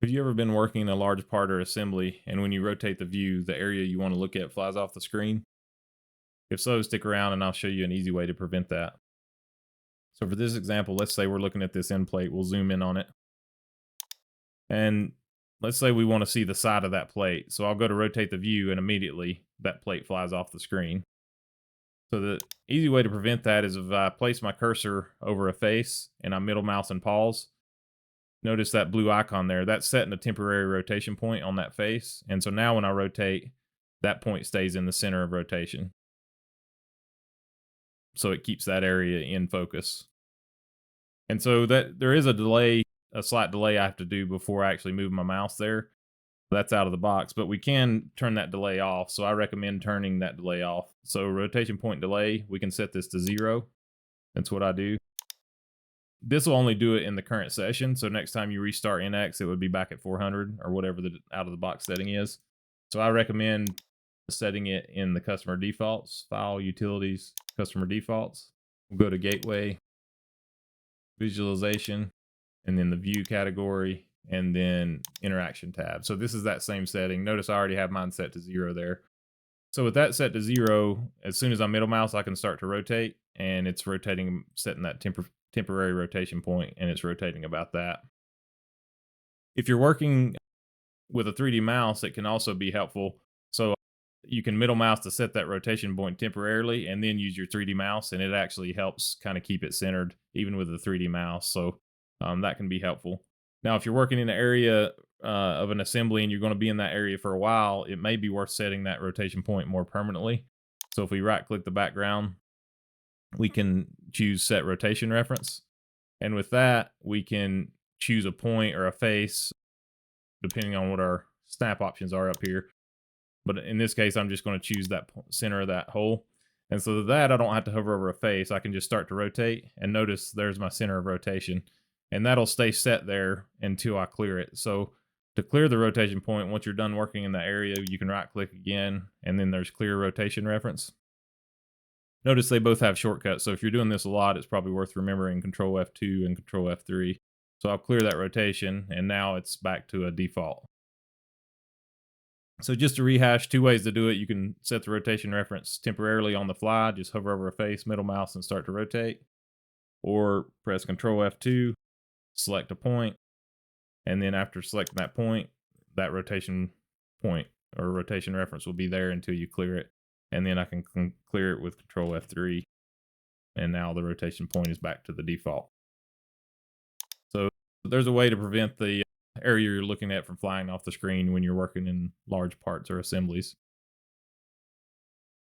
Have you ever been working a large part or assembly, and when you rotate the view, the area you want to look at flies off the screen? If so, stick around and I'll show you an easy way to prevent that. So for this example, let's say we're looking at this end plate. We'll zoom in on it. And let's say we want to see the side of that plate. So I'll go to rotate the view and immediately that plate flies off the screen. So the easy way to prevent that is if I place my cursor over a face and I middle mouse and pause. Notice that blue icon there, that's setting a temporary rotation point on that face. And so now when I rotate, that point stays in the center of rotation. So it keeps that area in focus. And so that there is a delay, a slight delay I have to do before I actually move my mouse there. That's out of the box, but we can turn that delay off. So I recommend turning that delay off. So rotation point delay, we can set this to 0. That's what I do. This will only do it in the current session. So next time you restart NX, it would be back at 400 or whatever the out of the box setting is. So I recommend setting it in the customer defaults, file, utilities, customer defaults. We'll go to gateway, visualization, and then the view category, and then interaction tab. So this is that same setting. Notice I already have mine set to 0 there. So with that set to 0, as soon as I middle mouse, I can start to rotate, and it's rotating, setting that temporary rotation point, and it's rotating about that. If you're working with a 3D mouse, it can also be helpful. So you can middle mouse to set that rotation point temporarily and then use your 3D mouse, and it actually helps kind of keep it centered even with a 3D mouse. So that can be helpful. Now, if you're working in an area of an assembly and you're going to be in that area for a while, it may be worth setting that rotation point more permanently. So if we right click the background, we can choose set rotation reference. And with that, we can choose a point or a face, depending on what our snap options are up here. But in this case, I'm just going to choose that center of that hole. And so that I don't have to hover over a face. I can just start to rotate, and notice there's my center of rotation. And that'll stay set there until I clear it. So to clear the rotation point, once you're done working in that area, you can right click again, and then there's clear rotation reference. Notice they both have shortcuts. So if you're doing this a lot, it's probably worth remembering Control F2 and Control F3. So I'll clear that rotation, and now it's back to a default. So just to rehash, 2 ways to do it. You can set the rotation reference temporarily on the fly. Just hover over a face, middle mouse, and start to rotate. Or press Control F2, select a point, and then after selecting that point, that rotation point or rotation reference will be there until you clear it. And then I can clear it with Control F3, and now the rotation point is back to the default. So there's a way to prevent the area you're looking at from flying off the screen when you're working in large parts or assemblies.